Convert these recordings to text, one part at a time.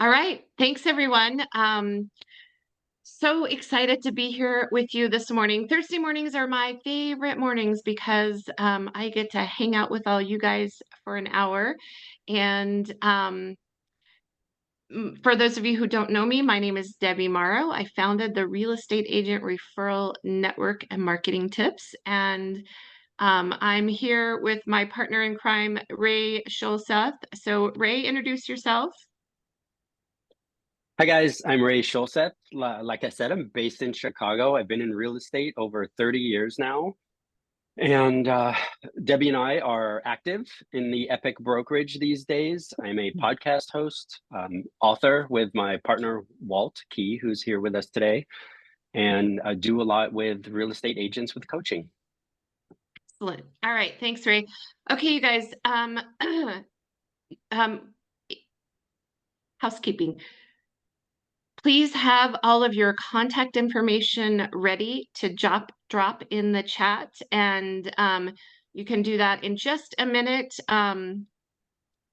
All right. Thanks, everyone. So excited to be here with you this morning. Thursday mornings are my favorite mornings because I get to hang out with all you guys for an hour. And for those of you who don't know me, my name is Debbie Morrow. I founded the Real Estate Agent Referral Network and Marketing Tips. And I'm here with my partner in crime, Ray Schulseth. So, Ray, introduce yourself. Hi guys, I'm Ray Schulseth. Like I said, I'm based in Chicago. I've been in real estate over 30 years now. And Debbie and I are active in the Epic brokerage these days. I'm a podcast host, author with my partner, Walt Key, who's here with us today, and do a lot with real estate agents with coaching. Excellent. All right. Thanks, Ray. Okay, you guys. Um, housekeeping. Please have all of your contact information ready to drop in the chat, and you can do that in just a minute.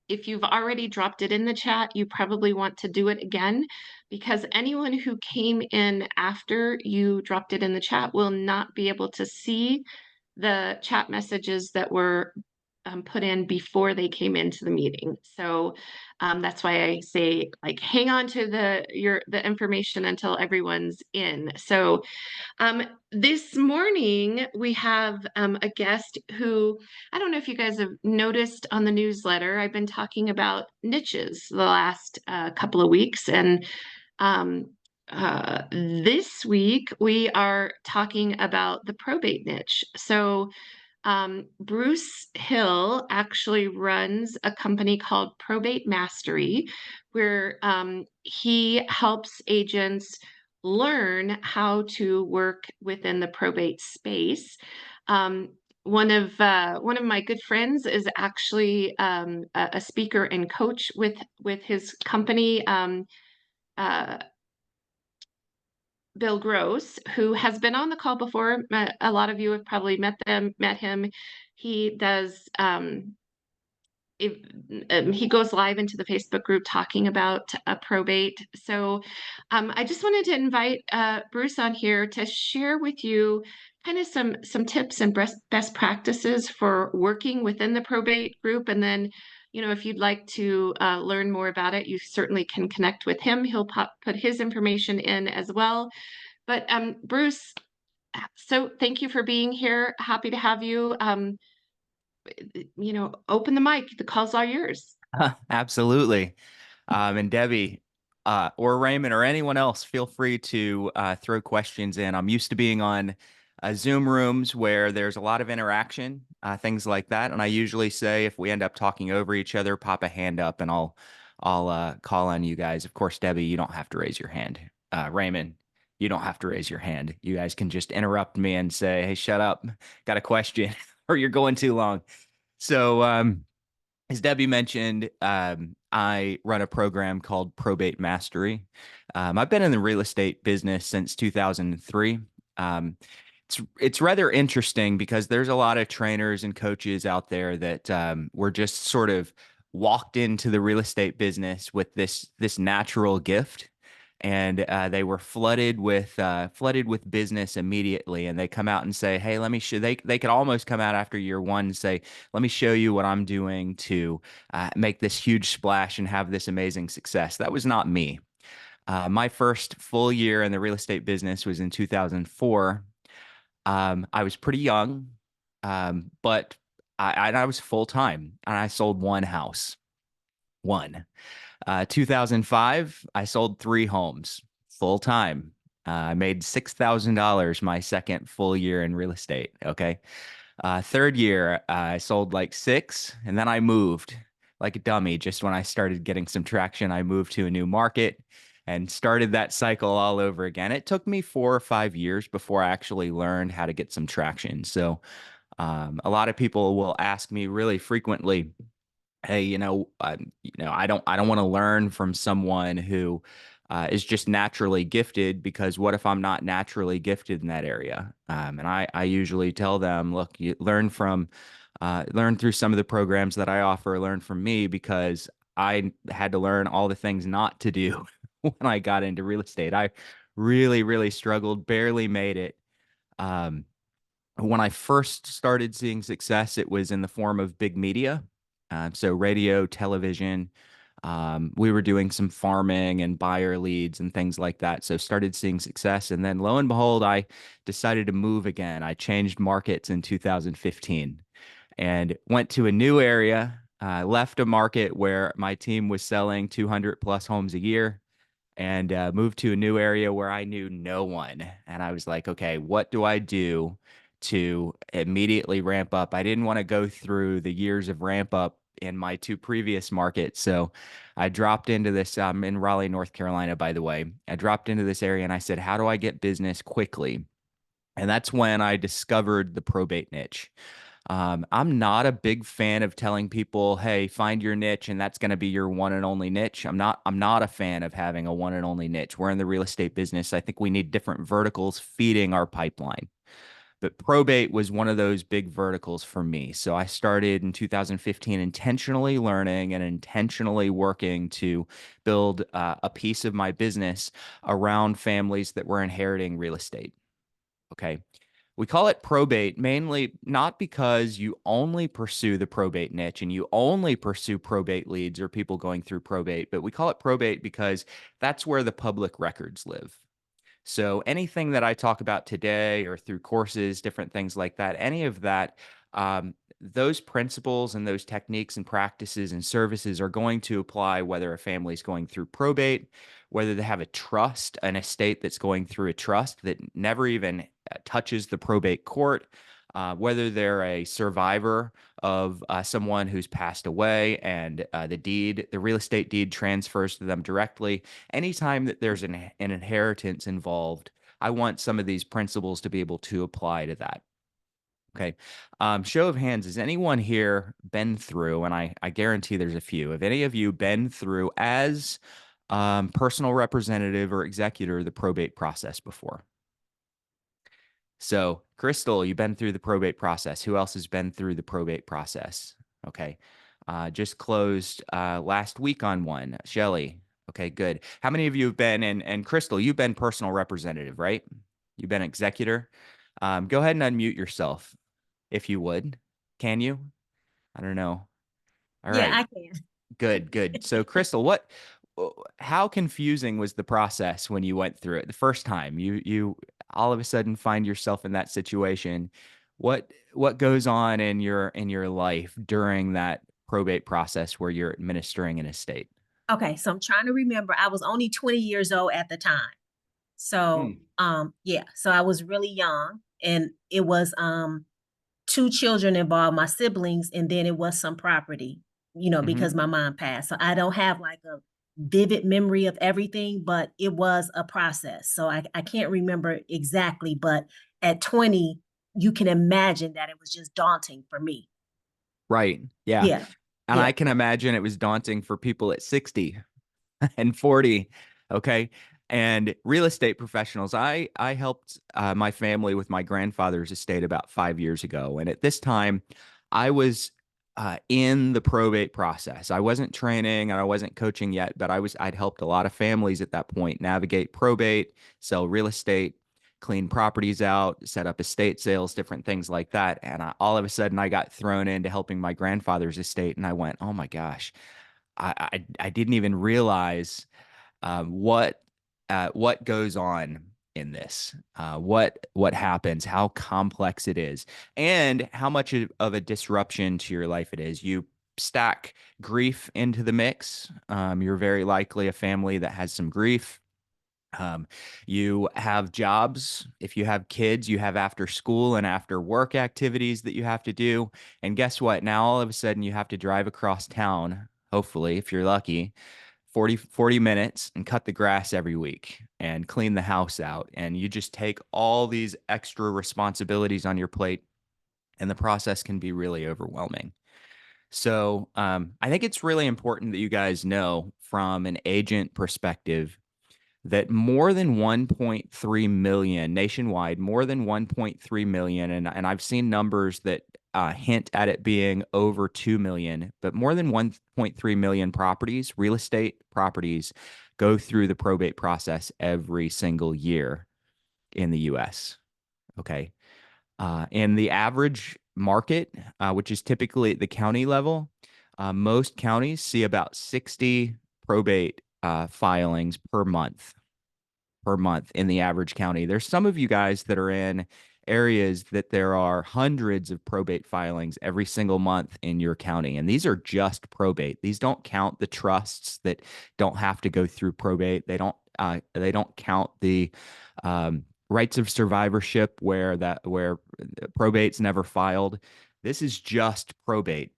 If you've already dropped it in the chat, you probably want to do it again because anyone who came in after you dropped it in the chat will not be able to see the chat messages that were put in before they came into the meeting. So that's why I say, like, hang on to the information until everyone's in. So this morning we have a guest who, I don't know if you guys have noticed on the newsletter, I've been talking about niches the last couple of weeks, and this week we are talking about the probate niche. So Bruce Hill actually runs a company called Probate Mastery, where he helps agents learn how to work within the probate space. One of my good friends is actually a speaker and coach with his company. Uh, Bill Gross, who has been on the call before. A lot of you have probably met him. He does if, he goes live into the Facebook group talking about probate. So I just wanted to invite Bruce on here to share with you kind of some tips and best practices for working within the probate group. And then, you know, if you'd like to learn more about it, you certainly can connect with him. He'll put his information in as well. But Bruce, so thank you for being here. Happy to have you. Open the mic. The call's all yours. Absolutely. And Debbie, or Raymond, or anyone else, feel free to throw questions in. I'm used to being on Zoom rooms where there's a lot of interaction, things like that. And I usually say, if we end up talking over each other, pop a hand up, and I'll call on you guys. Of course, Debbie, you don't have to raise your hand. Raymond, you don't have to raise your hand. You guys can just interrupt me and say, "Hey, shut up, got a question," or "You're going too long." So, as Debbie mentioned, I run a program called Probate Mastery. I've been in the real estate business since 2003. It's rather interesting because there's a lot of trainers and coaches out there that were just sort of walked into the real estate business with this natural gift, and they were flooded with business immediately. And they come out and say, "Hey, let me show." They could almost come out after year one and say, "Let me show you what I'm doing to make this huge splash and have this amazing success." That was not me. My first full year in the real estate business was in 2004. I was pretty young, but I was full time, and I sold one house. One. 2005, I sold 3 homes full time. I made $6,000 my second full year in real estate. Okay. Third year, I sold like 6, and then I moved like a dummy. Just when I started getting some traction, I moved to a new market and started that cycle all over again. It took me 4 or 5 years before I actually learned how to get some traction. So a lot of people will ask me really frequently, "Hey, I don't want to learn from someone who is just naturally gifted, because what if I'm not naturally gifted in that area?" And I usually tell them, "Look, you learn through some of the programs that I offer, learn from me, because I had to learn all the things not to do when I got into real estate. I really, really struggled, barely made it. Um, when I first started seeing success, it was in the form of big media. So radio, television. We were doing some farming and buyer leads and things like that. So started seeing success. And then lo and behold, I decided to move again. I changed markets in 2015 and went to a new area. Left a market where my team was selling 200 plus homes a year and moved to a new area where I knew no one. And I was like, okay, what do I do to immediately ramp up? I didn't want to go through the years of ramp up in my two previous markets. So I dropped into this in Raleigh, North Carolina, by the way. I dropped into this area and I said, how do I get business quickly? And that's when I discovered the probate niche. I'm not a big fan of telling people, "Hey, find your niche, and that's going to be your one and only niche." I'm not a fan of having a one and only niche. We're in the real estate business. I think we need different verticals feeding our pipeline. But probate was one of those big verticals for me. So I started in 2015 intentionally learning and intentionally working to build a piece of my business around families that were inheriting real estate. Okay. We call it probate mainly not because you only pursue the probate niche and you only pursue probate leads or people going through probate, but we call it probate because that's where the public records live. So anything that I talk about today or through courses, different things like that, any of that, those principles and those techniques and practices and services are going to apply whether a family is going through probate, whether they have a trust, an estate that's going through a trust that never even touches the probate court, whether they're a survivor of someone who's passed away and the real estate deed transfers to them directly. Anytime that there's an inheritance involved, I want some of these principles to be able to apply to that. Okay. Show of hands, has anyone here been through, and I guarantee there's a few, have any of you been through as personal representative or executor the probate process before? So, Crystal, you've been through the probate process. Who else has been through the probate process? Okay. Just closed last week on one. Shelly. Okay, good. How many of you have been, and Crystal, you've been personal representative, right? You've been executor. Go ahead and unmute yourself if you would. Can you? I don't know. All Yeah, right. I can. Good, good. So, Crystal, how confusing was the process when you went through it the first time? You all of a sudden find yourself in that situation. What goes on in your life during that probate process where you're administering an estate? Okay, so I'm trying to remember. I was only 20 years old at the time. So, yeah, so I was really young and it was two children involved, my siblings, and then it was some property, because my mom passed. So I don't have like a vivid memory of everything, but it was a process. So I can't remember exactly, but at 20, you can imagine that it was just daunting for me. Right. Yeah. Yeah. And Yeah. I can imagine it was daunting for people at 60 and 40. Okay. And real estate professionals, I helped my family with my grandfather's estate about 5 years ago. And at this time, I was in the probate process. I wasn't training and I wasn't coaching yet, but I'd helped a lot of families at that point navigate probate, sell real estate, clean properties out, set up estate sales, different things like that. And all of a sudden, I got thrown into helping my grandfather's estate, and I went, "Oh my gosh, I didn't even realize what goes on in this, what happens, how complex it is, and how much of a disruption to your life it is." You stack grief into the mix. You're very likely a family that has some grief. You have jobs. If you have kids, you have after school and after work activities that you have to do. And guess what? Now all of a sudden you have to drive across town, hopefully, if you're lucky, 40 minutes and cut the grass every week and clean the house out. And you just take all these extra responsibilities on your plate, and the process can be really overwhelming. So I think it's really important that you guys know from an agent perspective that more than 1.3 million nationwide, more than 1.3 million, and I've seen numbers that hint at it being over 2 million, but more than 1.3 million properties, real estate properties, go through the probate process every single year in the US. Okay. In the average market, which is typically at the county level, most counties see about 60 probate filings per month in the average county. There's some of you guys that are in areas that there are hundreds of probate filings every single month in your county. And these are just probate. These don't count the trusts that don't have to go through probate. They don't count the rights of survivorship where probate's never filed. This is just probate.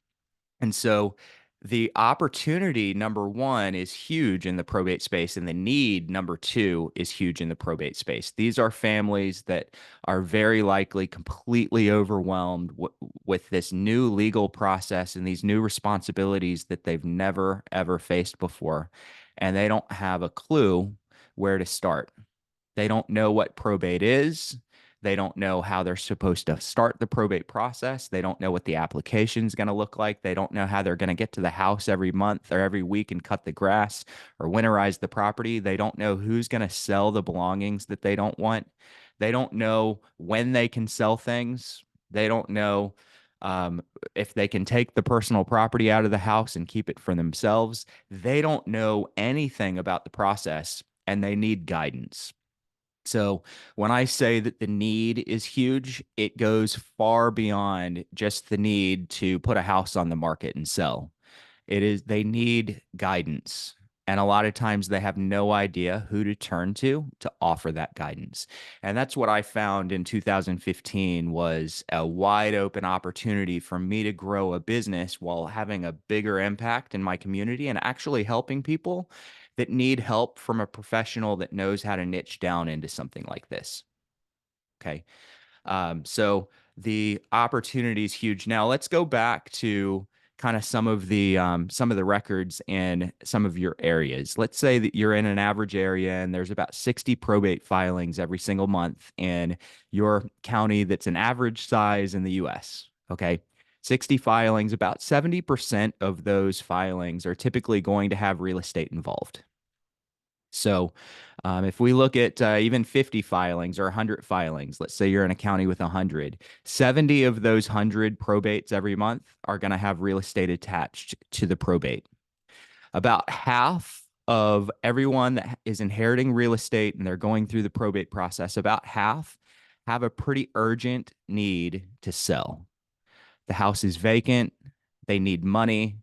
And so the opportunity, number one, is huge in the probate space, and the need, number two, is huge in the probate space. These are families that are very likely completely overwhelmed with this new legal process and these new responsibilities that they've never, ever faced before. And they don't have a clue where to start. They don't know what probate is. They don't know how they're supposed to start the probate process. They don't know what the application is going to look like. They don't know how they're going to get to the house every month or every week and cut the grass or winterize the property. They don't know who's going to sell the belongings that they don't want. They don't know when they can sell things. They don't know if they can take the personal property out of the house and keep it for themselves. They don't know anything about the process, and they need guidance. So when I say that the need is huge, it goes far beyond just the need to put a house on the market and sell. They need guidance. And a lot of times they have no idea who to turn to offer that guidance. And that's what I found in 2015 was a wide open opportunity for me to grow a business while having a bigger impact in my community and actually helping people that need help from a professional that knows how to niche down into something like this. Okay. So the opportunity is huge. Now let's go back to kind of some of the records in some of your areas. Let's say that you're in an average area and there's about 60 probate filings every single month in your county that's an average size in the US. Okay. 60 filings, about 70% of those filings are typically going to have real estate involved. So if we look at even 50 filings or 100 filings, let's say you're in a county with 100, 70 of those 100 probates every month are going to have real estate attached to the probate. About half of everyone that is inheriting real estate and they're going through the probate process, about half have a pretty urgent need to sell. The house is vacant. They need money.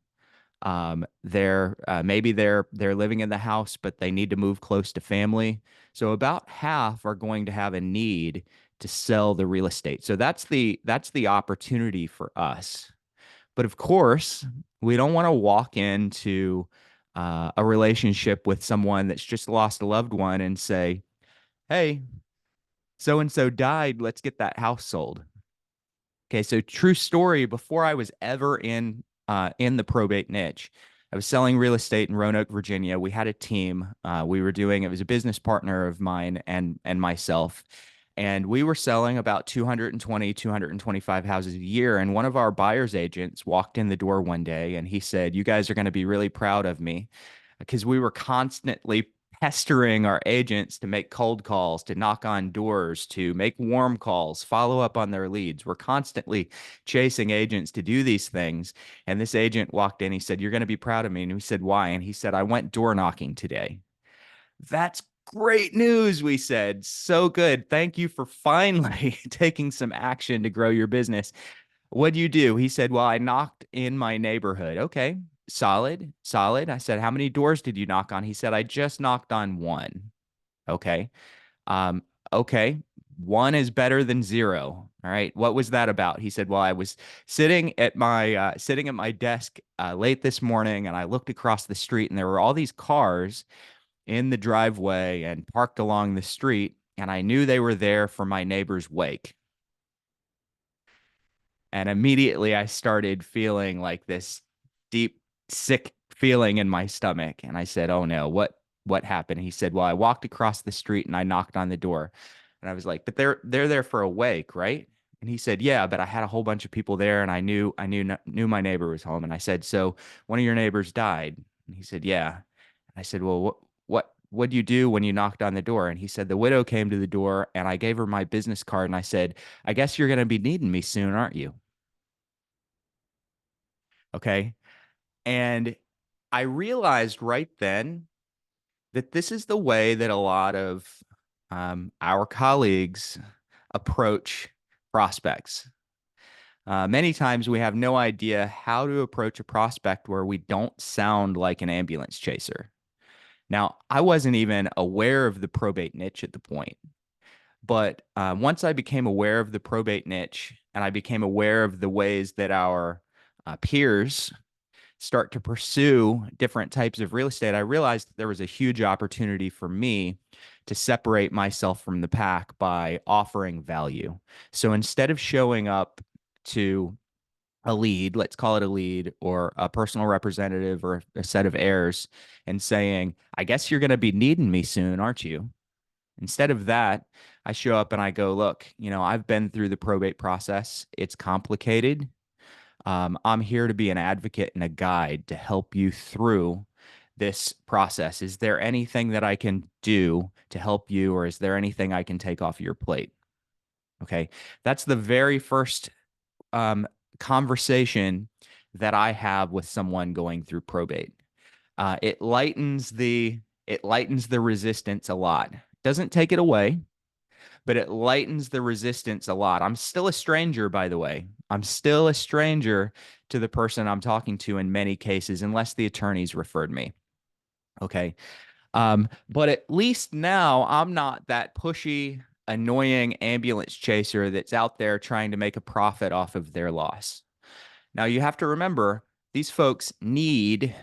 Maybe they're living in the house, but they need to move close to family. So about half are going to have a need to sell the real estate. So that's the opportunity for us. But of course, we don't want to walk into a relationship with someone that's just lost a loved one and say, "Hey, so and so died. Let's get that house sold." Okay, so true story. Before I was ever in the probate niche, I was selling real estate in Roanoke, Virginia. We had a team. It was a business partner of mine and myself, and we were selling about 220, 225 houses a year. And one of our buyer's agents walked in the door one day, and he said, "You guys are going to be really proud of me," because we were constantly pestering our agents to make cold calls, to knock on doors, to make warm calls, follow up on their leads. We're constantly chasing agents to do these things. And this agent walked in. He said, "You're going to be proud of me." And we said, "Why?" And he said, "I went door knocking today." That's great news, we said. So good. Thank you for finally taking some action to grow your business. What do you do? He said, "Well, I knocked in my neighborhood." Okay. Solid, solid. I said, "How many doors did you knock on?" He said, "I just knocked on one." Okay. Okay. One is better than zero. All right. What was that about? He said, "Well, I was sitting at my desk late this morning, and I looked across the street, and there were all these cars in the driveway and parked along the street, and I knew they were there for my neighbor's wake." And immediately I started feeling like this deep, sick feeling in my stomach. And I said, "Oh no, what happened?" He said, "Well, I walked across the street and I knocked on the door." And I was like, "But they're there for a wake, right?" And he said, yeah, but I had a whole bunch of people there and I knew my neighbor was home. And I said, so one of your neighbors died? And he said, yeah. And I said, well, what'd you do when you knocked on the door? And he said, the widow came to the door and I gave her my business card and I said, I guess you're going to be needing me soon, aren't you? Okay. And I realized right then that this is the way that a lot of our colleagues approach prospects. Many times we have no idea how to approach a prospect where we don't sound like an ambulance chaser. Now, I wasn't even aware of the probate niche at the point, but once I became aware of the probate niche and I became aware of the ways that our peers start to pursue different types of real estate, I realized that there was a huge opportunity for me to separate myself from the pack by offering value. So instead of showing up to a lead, let's call it a lead, or a personal representative or a set of heirs, and saying, I guess you're going to be needing me soon, aren't you? Instead of that, I show up and I go, look, I've been through the probate process. It's complicated. I'm here to be an advocate and a guide to help you through this process. Is there anything that I can do to help you, or is there anything I can take off your plate? Okay. That's the very first conversation that I have with someone going through probate. It lightens the resistance a lot. Doesn't take it away, but it lightens the resistance a lot. I'm still a stranger, by the way. I'm still a stranger to the person I'm talking to in many cases, unless the attorneys referred me. Okay. But at least now I'm not that pushy, annoying ambulance chaser that's out there trying to make a profit off of their loss. Now you have to remember, these folks need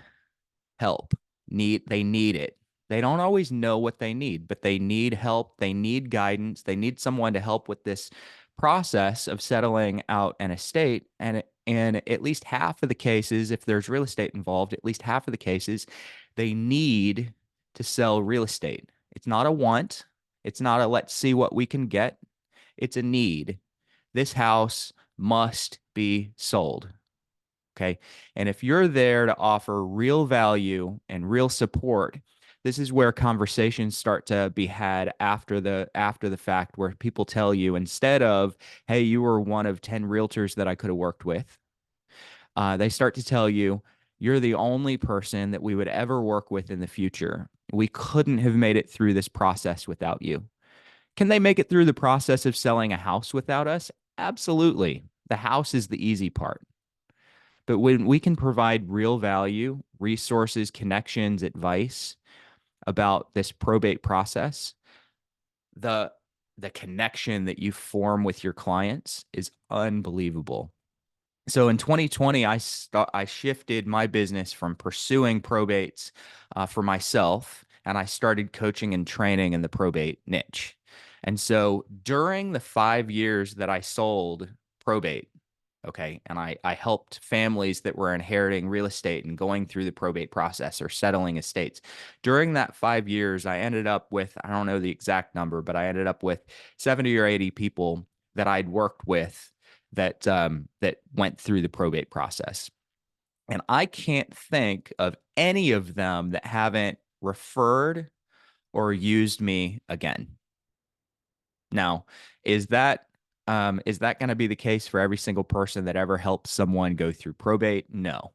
help. They need it. They don't always know what they need, but they need help. They need guidance. They need someone to help with this process of settling out an estate. And at least half of the cases, if there's real estate involved, at least half of the cases, they need to sell real estate. It's not a want. It's not a let's see what we can get. It's a need. This house must be sold. Okay. And if you're there to offer real value and real support, this is where conversations start to be had after the fact, where people tell you, instead of, hey, you were one of 10 realtors that I could have worked with, they start to tell you, you're the only person that we would ever work with in the future. We couldn't have made it through this process without you. Can they make it through the process of selling a house without us? Absolutely. The house is the easy part. But when we can provide real value, resources, connections, advice about this probate process, the connection that you form with your clients is unbelievable. So in 2020, I shifted my business from pursuing probates for myself, and I started coaching and training in the probate niche. And so during the 5 years that I sold probate, okay, and I helped families that were inheriting real estate and going through the probate process or settling estates. During that 5 years, I ended up with, I don't know the exact number, but I ended up with 70 or 80 people that I'd worked with that went through the probate process. And I can't think of any of them that haven't referred or used me again. Now, is that going to be the case for every single person that ever helps someone go through probate? No.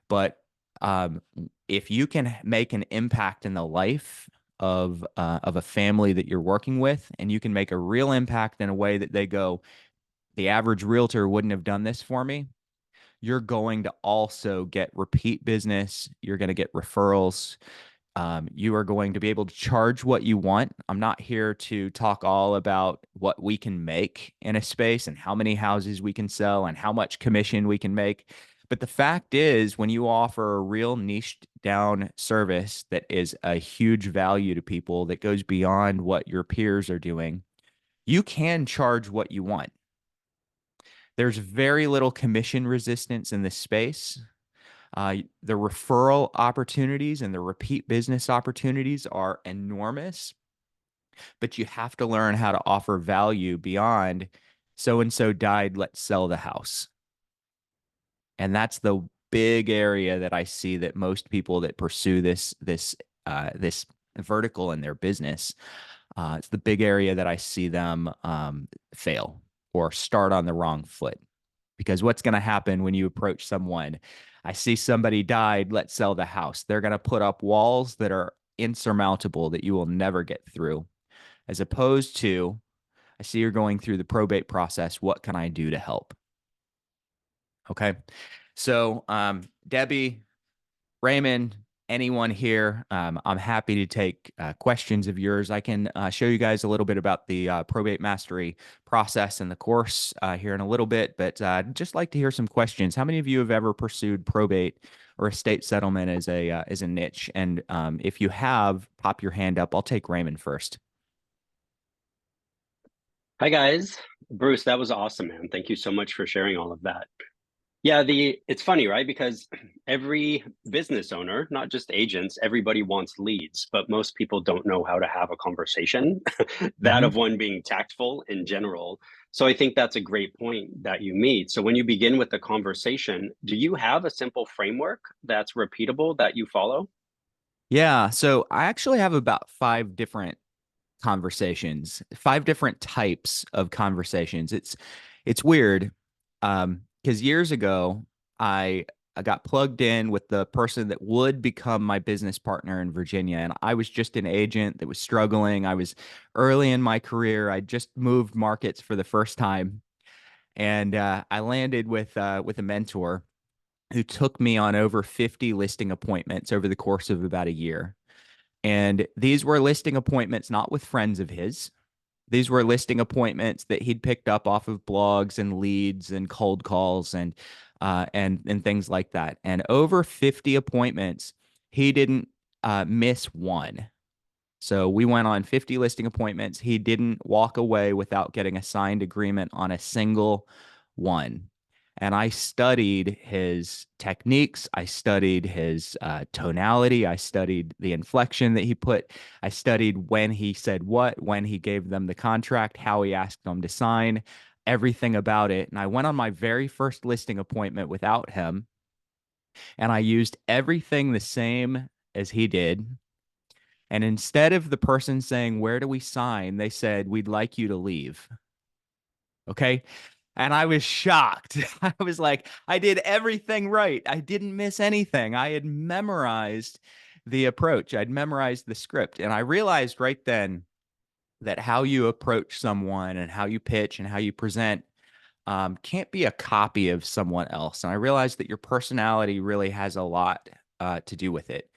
But if you can make an impact in the life of a family that you're working with, and you can make a real impact in a way that they go, the average realtor wouldn't have done this for me, you're going to also get repeat business. You're going to get referrals. You are going to be able to charge what you want. I'm not here to talk all about what we can make in a space and how many houses we can sell and how much commission we can make. But the fact is, when you offer a real niched down service that is a huge value to people, that goes beyond what your peers are doing, you can charge what you want. There's very little commission resistance in this space. The referral opportunities and the repeat business opportunities are enormous, but you have to learn how to offer value beyond So-and-so died, let's sell the house. And that's the big area that I see that most people that pursue this vertical in their business, it's the big area that I see them fail or start on the wrong foot. Because what's going to happen when you approach someone? I see somebody died, let's sell the house. They're going to put up walls that are insurmountable that you will never get through, as opposed to, I see you're going through the probate process. What can I do to help? Okay. So, Debbie, Raymond, anyone here, I'm happy to take questions of yours. I can show you guys a little bit about the probate mastery process and the course here in a little bit, but I'd just like to hear some questions. How many of you have ever pursued probate or estate settlement as a niche? And if you have, pop your hand up. I'll take Raymond first. Hi guys. Bruce, that was awesome, man. Thank you so much for sharing all of that. Yeah, it's funny, right? Because every business owner, not just agents, everybody wants leads, but most people don't know how to have a conversation, that of one being tactful in general. So I think that's a great point that you meet. So when you begin with the conversation, do you have a simple framework that's repeatable that you follow? Yeah, so I actually have about 5 different conversations, 5 different types of conversations. It's weird, because years ago I got plugged in with the person that would become my business partner in Virginia, and I was just an agent that was struggling. I was early in my career. I just moved markets for the first time, and I landed with a mentor who took me on over 50 listing appointments over the course of about a year. And these were listing appointments not with friends of his. These were listing appointments that he'd picked up off of blogs and leads and cold calls and things like that. And over 50 appointments, he didn't miss one. So we went on 50 listing appointments. He didn't walk away without getting a signed agreement on a single one. And I studied his techniques. I studied his tonality. I studied the inflection that he put. I studied when he said what, when he gave them the contract, how he asked them to sign, everything about it. And I went on my very first listing appointment without him, and I used everything the same as he did. And instead of the person saying, "Where do we sign?" they said, "We'd like you to leave." Okay. And I was shocked. I was like, I did everything right. I didn't miss anything. I had memorized the approach, I'd memorized the script. And I realized right then that how you approach someone and how you pitch and how you present can't be a copy of someone else. And I realized that your personality really has a lot to do with it.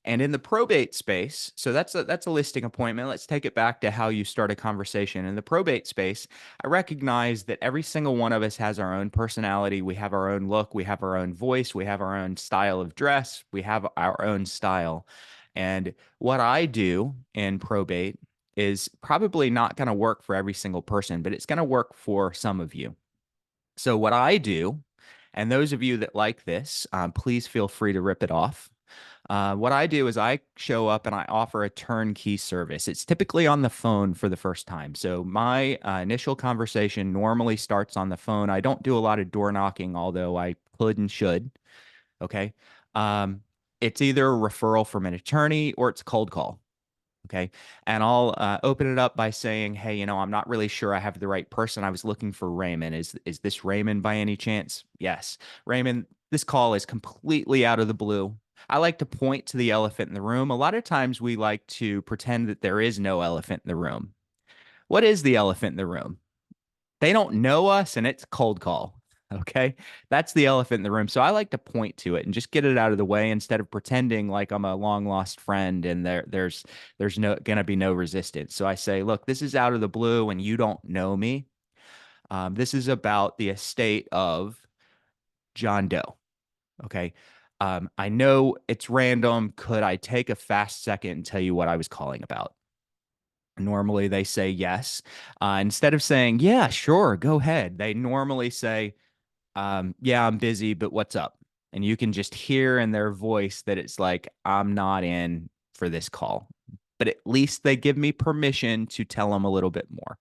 And in the probate space, so that's a listing appointment. Let's take it back to how you start a conversation. In the probate space, I recognize that every single one of us has our own personality. We have our own look. We have our own voice. We have our own style of dress. We have our own style. And what I do in probate is probably not going to work for every single person, but it's going to work for some of you. So what I do, and those of you that like this, please feel free to rip it off. What I do is I show up and I offer a turnkey service. It's typically on the phone for the first time. So my initial conversation normally starts on the phone. I don't do a lot of door knocking, although I could and should. Okay. It's either a referral from an attorney or it's a cold call. Okay. And I'll open it up by saying, "Hey, I'm not really sure I have the right person. I was looking for Raymond. Is this Raymond by any chance?" "Yes, Raymond, this call is completely out of the blue." I like to point to the elephant in the room. A lot of times we like to pretend that there is no elephant in the room. What is the elephant in the room? They don't know us, and it's cold call. Okay. That's the elephant in the room. So I like to point to it and just get it out of the way instead of pretending like I'm a long lost friend and there's no gonna be no resistance. So I say, "Look, this is out of the blue and you don't know me. This is about the estate of John Doe." Okay. I know it's random. Could I take a fast second and tell you what I was calling about? Normally they say yes. Instead of saying, "Yeah, sure, go ahead," they normally say, "Yeah, I'm busy, but what's up?" And you can just hear in their voice that it's like, "I'm not in for this call." But at least they give me permission to tell them a little bit more.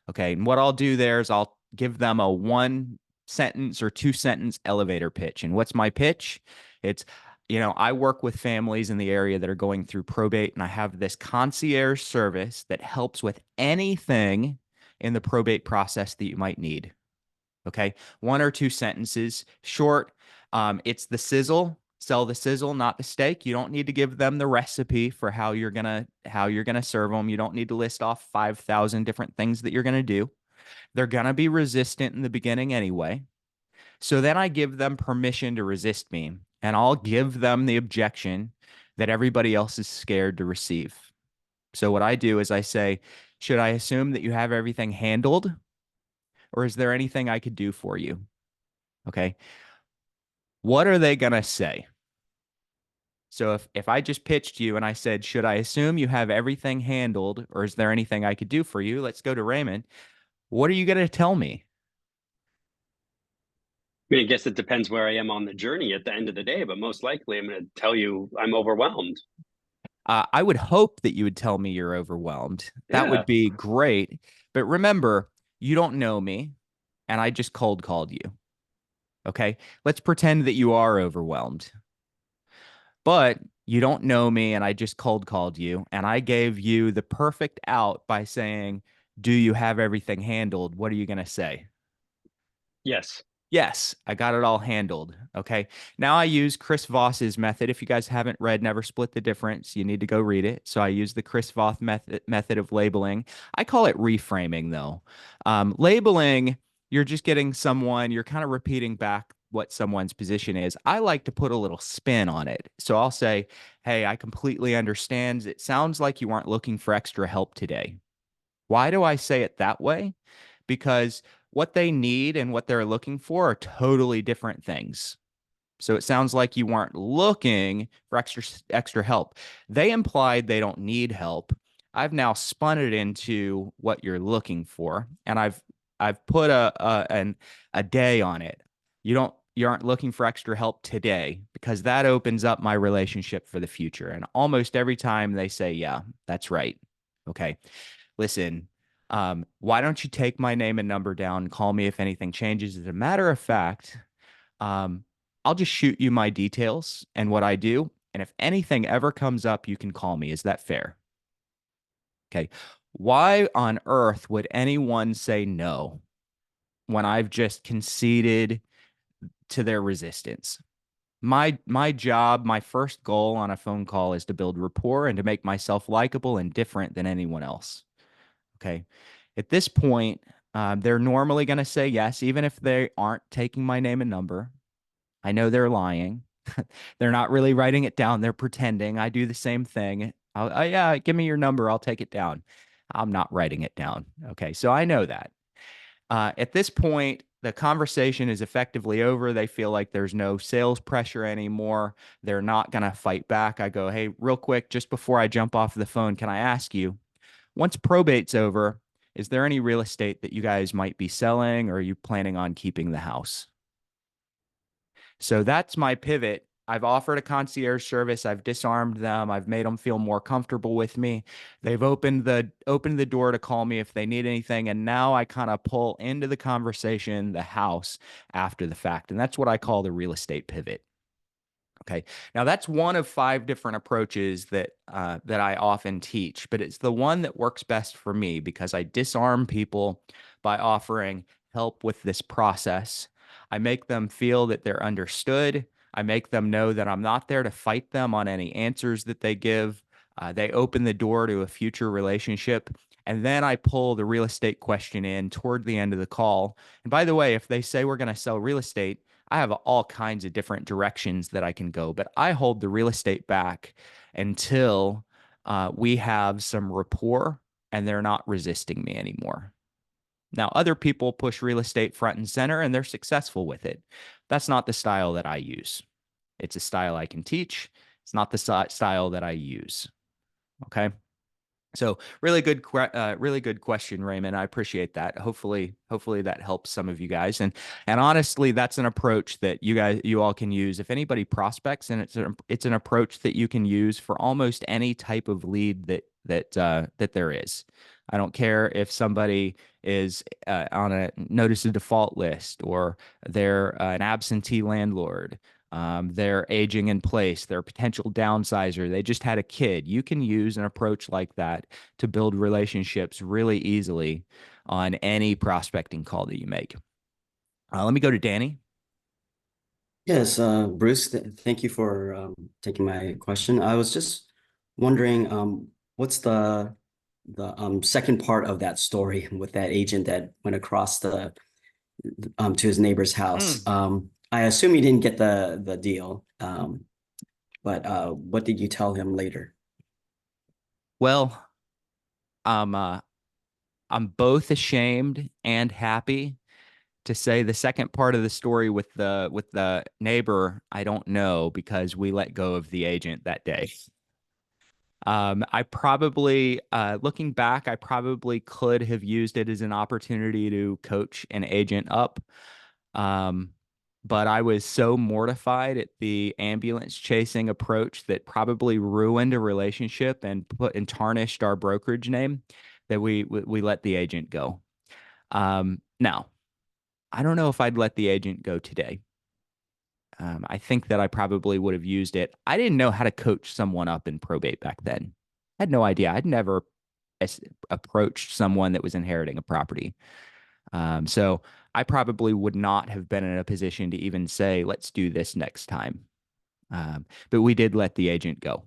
Okay. And what I'll do there is I'll give them a 1 sentence or 2 sentence elevator pitch. And what's my pitch? It's, I work with families in the area that are going through probate, and I have this concierge service that helps with anything in the probate process that you might need. Okay. 1 or 2 sentences, short. It's the sizzle. Sell the sizzle, not the steak. You don't need to give them the recipe for how you're gonna serve them. You don't need to list off 5,000 different things that you're gonna do. They're gonna be resistant in the beginning anyway. So then I give them permission to resist me, and I'll give them the objection that everybody else is scared to receive. So what I do is I say, should I assume that you have everything handled, or is there anything I could do for you? Okay. What are they going to say? So if I just pitched you and I said, should I assume you have everything handled, or is there anything I could do for you? Let's go to Raymond. What are you going to tell me? I mean, I guess it depends where I am on the journey at the end of the day, but most likely I'm going to tell you I'm overwhelmed. I would hope that you would tell me you're overwhelmed. That would be great. But remember, you don't know me, and I just cold called you. Okay? Let's pretend that you are overwhelmed. But you don't know me, and I just cold called you, and I gave you the perfect out by saying, do you have everything handled? What are you going to say? Yes. Yes, I got it all handled. Okay. Now I use Chris Voss's method. If you guys haven't read Never Split the Difference, you need to go read it. So I use the Chris Voss method of labeling. I call it reframing, though. Labeling, you're just getting someone, you're kind of repeating back what someone's position is. I like to put a little spin on it. So I'll say, hey, I completely understand. It sounds like you aren't looking for extra help today. Why do I say it that way? Because what they need and what they're looking for are totally different things. So it sounds like you weren't looking for extra help. They implied they don't need help. I've now spun it into what you're looking for, and I've put a day on it. You aren't looking for extra help today, because that opens up my relationship for the future. And almost every time they say, yeah, that's right. Okay. Listen, why don't you take my name and number down and call me if anything changes? As a matter of fact, I'll just shoot you my details and what I do. And if anything ever comes up, you can call me. Is that fair? Okay. Why on earth would anyone say no when I've just conceded to their resistance? My job, my first goal on a phone call is to build rapport and to make myself likable and different than anyone else. Okay. At this point, they're normally going to say yes, even if they aren't taking my name and number. I know they're lying. They're not really writing it down. They're pretending. I do the same thing. Yeah, give me your number. I'll take it down. I'm not writing it down. Okay. So I know that. At this point, the conversation is effectively over. They feel like there's no sales pressure anymore. They're not going to fight back. I go, hey, real quick, just before I jump off the phone, can I ask you, once probate's over, is there any real estate that you guys might be selling, or are you planning on keeping the house? So that's my pivot. I've offered a concierge service. I've disarmed them. I've made them feel more comfortable with me. They've opened the door to call me if they need anything. And now I kind of pull into the conversation the house after the fact. And that's what I call the real estate pivot. Okay. Now that's one of 5 different approaches that I often teach, but it's the one that works best for me because I disarm people by offering help with this process. I make them feel that they're understood. I make them know that I'm not there to fight them on any answers that they give. They open the door to a future relationship. And then I pull the real estate question in toward the end of the call. And by the way, if they say we're going to sell real estate, I have all kinds of different directions that I can go, but I hold the real estate back until we have some rapport and they're not resisting me anymore. Now, other people push real estate front and center and they're successful with it. That's not the style that I use. It's a style I can teach. It's not the style that I use. Okay. So really good question, Raymond. I appreciate that. Hopefully that helps some of you guys. And honestly, that's an approach that you all can use if anybody prospects, and it's an approach that you can use for almost any type of lead that that there is. I don't care if somebody is on a notice of default list, or they're an absentee landlord, they're aging in place, they're a potential downsizer, they just had a kid. You can use an approach like that to build relationships really easily on any prospecting call that you make. Let me go to Danny. Yes, Bruce, thank you for taking my question. I was just wondering, what's the second part of that story with that agent that went across the to his neighbor's house? I assume you didn't get the deal, but what did you tell him later? Well, I'm both ashamed and happy to say the second part of the story with the neighbor. I don't know, because we let go of the agent that day. I probably, looking back, I probably could have used it as an opportunity to coach an agent up. But I was so mortified at the ambulance chasing approach that probably ruined a relationship and tarnished our brokerage name, that we let the agent go. Now, I don't know if I'd let the agent go today. I think that I probably would have used it. I didn't know how to coach someone up in probate back then. I had no idea. I'd never approached someone that was inheriting a property. So I probably would not have been in a position to even say, let's do this next time. But we did let the agent go.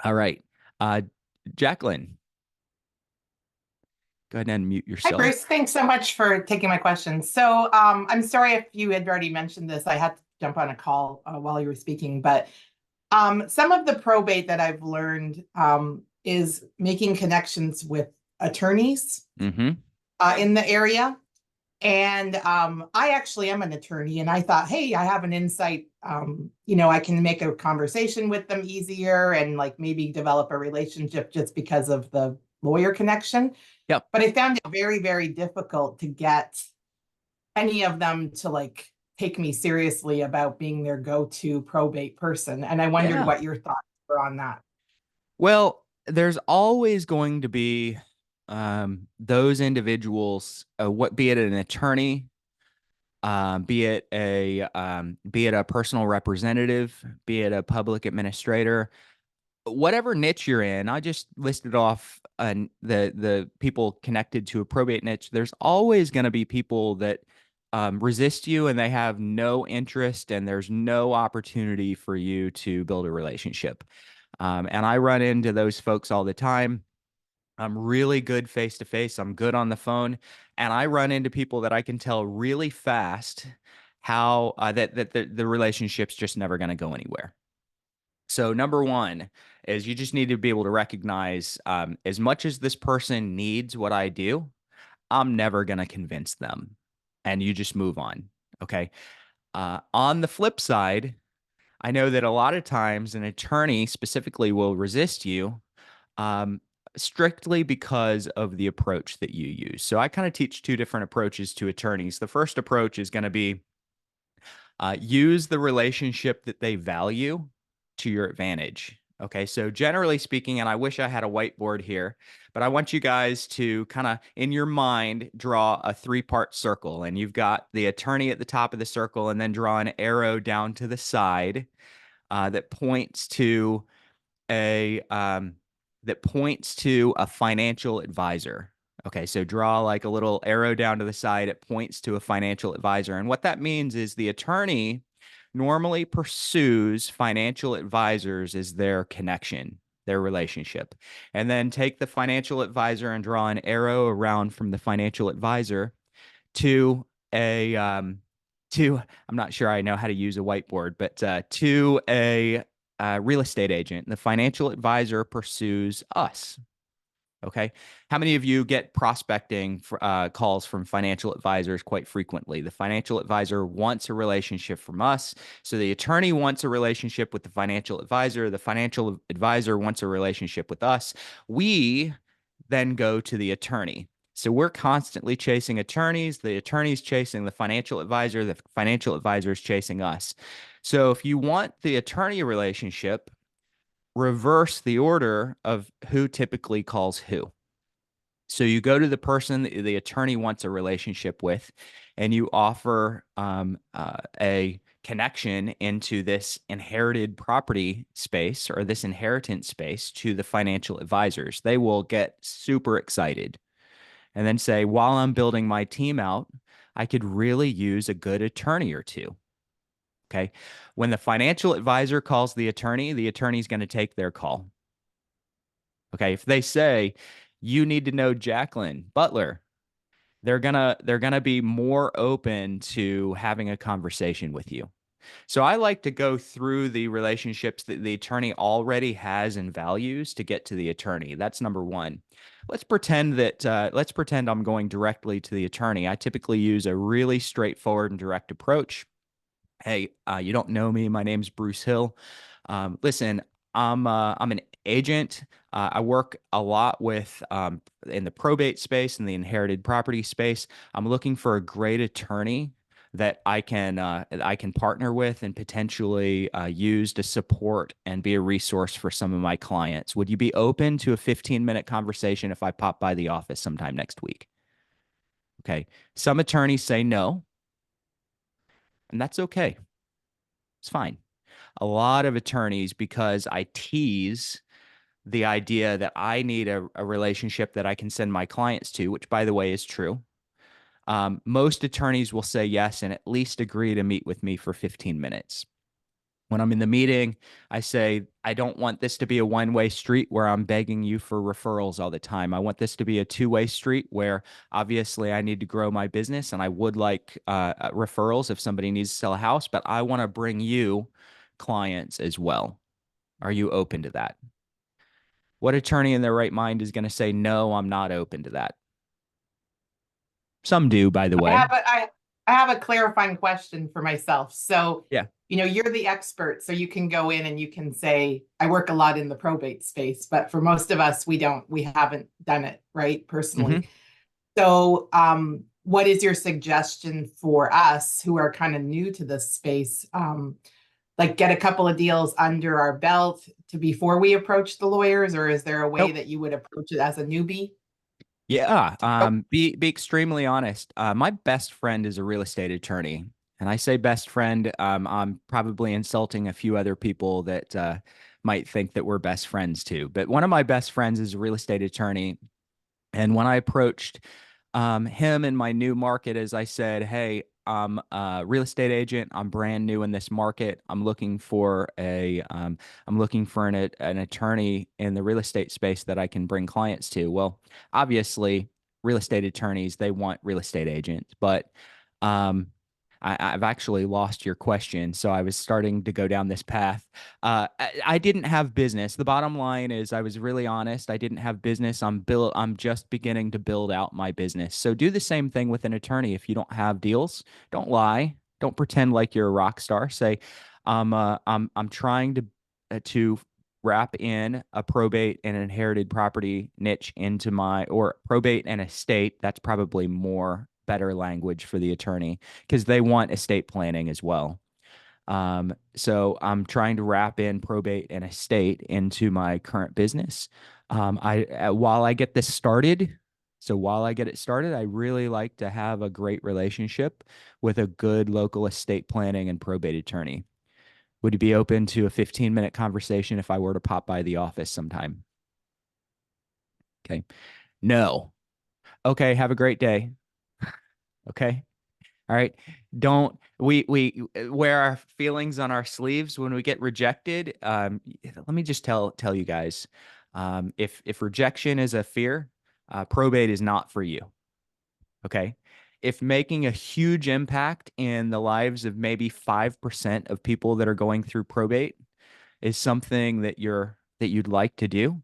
All right. Jacqueline, go ahead and unmute Hi, yourself. Bruce. Thanks so much for taking my question. So I'm sorry if you had already mentioned this. I had to jump on a call while you were speaking, but some of the probate that I've learned is making connections with attorneys in the area. And I actually am an attorney, and I thought, hey, I have an insight. I can make a conversation with them easier and like maybe develop a relationship just because of the lawyer connection. Yep. But I found it very, very difficult to get any of them to like take me seriously about being their go-to probate person. And I wondered what your thoughts were on that. Well, there's always going to be those individuals, be it an attorney, be it a personal representative, be it a public administrator, whatever niche you're in. I just listed off the people connected to a probate niche. There's always going to be people that resist you, and they have no interest, and there's no opportunity for you to build a relationship. And I run into those folks all the time. I'm really good face to face. I'm good on the phone, and I run into people that I can tell really fast how that the relationship's just never going to go anywhere. So number one is you just need to be able to recognize, as much as this person needs what I do, I'm never going to convince them, and you just move on. Okay. On the flip side, I know that a lot of times an attorney specifically will resist you, strictly because of the approach that you use. So I kind of teach two different approaches to attorneys. The first approach is going to be use the relationship that they value to your advantage. Okay, so generally speaking, and I wish I had a whiteboard here, but I want you guys to kind of, in your mind, draw a three-part circle. And you've got the attorney at the top of the circle, and then draw an arrow down to the side that points to a financial advisor. Okay, so draw like a little arrow down to the side. It points to a financial advisor. And what that means is the attorney normally pursues financial advisors as their connection, their relationship. And then take the financial advisor and draw an arrow around from the financial advisor to I'm not sure I know how to use a whiteboard, but to a real estate agent. The financial advisor pursues us. Okay. How many of you get prospecting calls from financial advisors quite frequently? The financial advisor wants a relationship from us. So the attorney wants a relationship with the financial advisor. The financial advisor wants a relationship with us. We then go to the attorney. So we're constantly chasing attorneys. The attorney's chasing the financial advisor. The financial advisor is chasing us. So if you want the attorney relationship, reverse the order of who typically calls who. So you go to the person the attorney wants a relationship with, and you offer a connection into this inherited property space or this inheritance space to the financial advisors. They will get super excited and then say, while I'm building my team out, I could really use a good attorney or two. Okay. When the financial advisor calls the attorney's going to take their call. Okay. If they say, you need to know Jacqueline Butler, they're gonna be more open to having a conversation with you. So I like to go through the relationships that the attorney already has and values to get to the attorney. That's number one. Let's pretend I'm going directly to the attorney. I typically use a really straightforward and direct approach. Hey, you don't know me. My name's Bruce Hill. Listen, I'm an agent. I work a lot with in the probate space and the inherited property space. I'm looking for a great attorney that I can partner with and potentially use to support and be a resource for some of my clients. Would you be open to a 15-minute conversation if I pop by the office sometime next week? Okay. Some attorneys say no, and that's okay. It's fine. A lot of attorneys, because I tease the idea that I need a relationship that I can send my clients to, which by the way is true. Most attorneys will say yes and at least agree to meet with me for 15 minutes. When I'm in the meeting, I say, I don't want this to be a one-way street where I'm begging you for referrals all the time. I want this to be a two-way street where obviously I need to grow my business and I would like referrals if somebody needs to sell a house, but I want to bring you clients as well. Are you open to that? What attorney in their right mind is going to say, no, I'm not open to that? Some do, by the way. I have a clarifying question for myself. So, Yeah. You're the expert, so you can go in and you can say, I work a lot in the probate space, but for most of us, we haven't done it, right? Personally. Mhm. So, what is your suggestion for us who are kind of new to this space? Like get a couple of deals under our belt before we approach the lawyers, or is there a way Nope. that you would approach it as a newbie? Yeah. Be extremely honest. My best friend is a real estate attorney. And I say best friend, I'm probably insulting a few other people that might think that we're best friends too. But one of my best friends is a real estate attorney. And when I approached him in my new market, as I said, hey, I'm a real estate agent. I'm brand new in this market. I'm looking for an attorney in the real estate space that I can bring clients to. Well, obviously, real estate attorneys, they want real estate agents, but um, I've actually lost your question. So I was starting to go down this path. I didn't have business. The bottom line is I was really honest. I didn't have business. I'm just beginning to build out my business. So do the same thing with an attorney. If you don't have deals, don't lie. Don't pretend like you're a rock star. Say, I'm trying to wrap in a probate and inherited property niche into or probate and estate. That's probably more better language for the attorney because they want estate planning as well. So I'm trying to wrap in probate and estate into my current business. While I get this started, while I get it started, I really like to have a great relationship with a good local estate planning and probate attorney. Would you be open to a 15-minute conversation if I were to pop by the office sometime? Okay. No. Okay. Have a great day. Okay. All right. Don't we wear our feelings on our sleeves when we get rejected. Let me just tell you guys, if rejection is a fear, probate is not for you. Okay. If making a huge impact in the lives of maybe 5% of people that are going through probate is something that you'd like to do,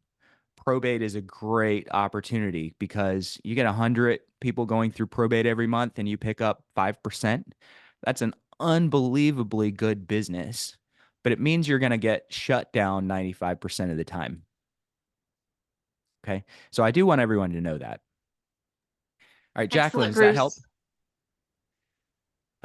probate is a great opportunity because you get 100 people going through probate every month and you pick up 5%. That's an unbelievably good business, but it means you're going to get shut down 95% of the time. Okay. So I do want everyone to know that. All right, Jacqueline, Excellent, does that help? Bruce.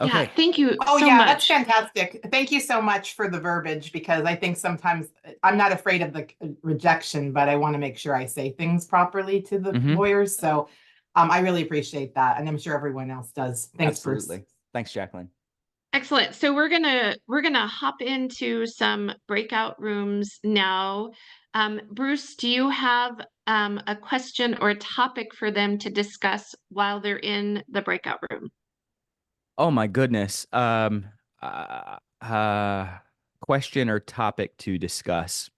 Yeah, Okay. thank you Oh so yeah, that's much. fantastic. Thank you so much for the verbiage because I think sometimes I'm not afraid of the rejection, but I want to make sure I say things properly to the Mm-hmm. lawyers. So I really appreciate that, and I'm sure everyone else does. Thanks, Bruce. Absolutely. Thanks, Jacqueline. Excellent. So we're gonna hop into some breakout rooms now. Bruce, do you have a question or a topic for them to discuss while they're in the breakout room? Oh my goodness. Uh, uh, question or topic to discuss.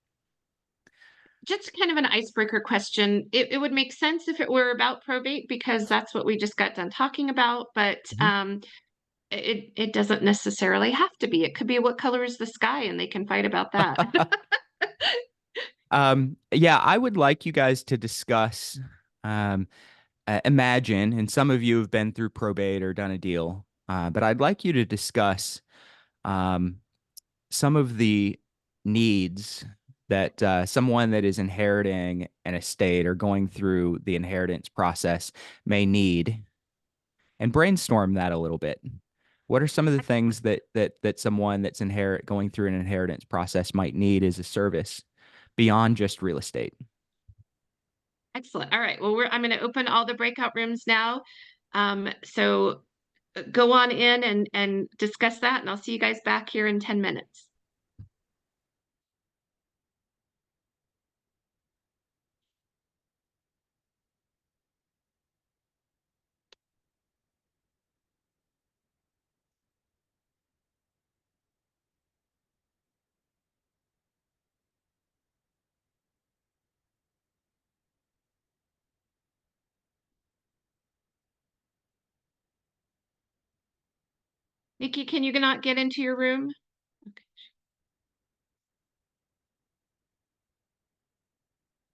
Just kind of an icebreaker question. It would make sense if it were about probate because that's what we just got done talking about, but Mhm. it doesn't necessarily have to be. It could be what color is the sky, and they can fight about that. Yeah, I would like you guys to discuss, um, imagine, and some of you have been through probate or done a deal, but I'd like you to discuss um, some of the needs that someone that is inheriting an estate or going through the inheritance process may need, and brainstorm that a little bit. What are some of the things that someone that's going through an inheritance process might need as a service beyond just real estate? Excellent. All right. Well, I'm going to open all the breakout rooms now. So go on in and discuss that, and I'll see you guys back here in 10 minutes. Nikki, can you not get into your room?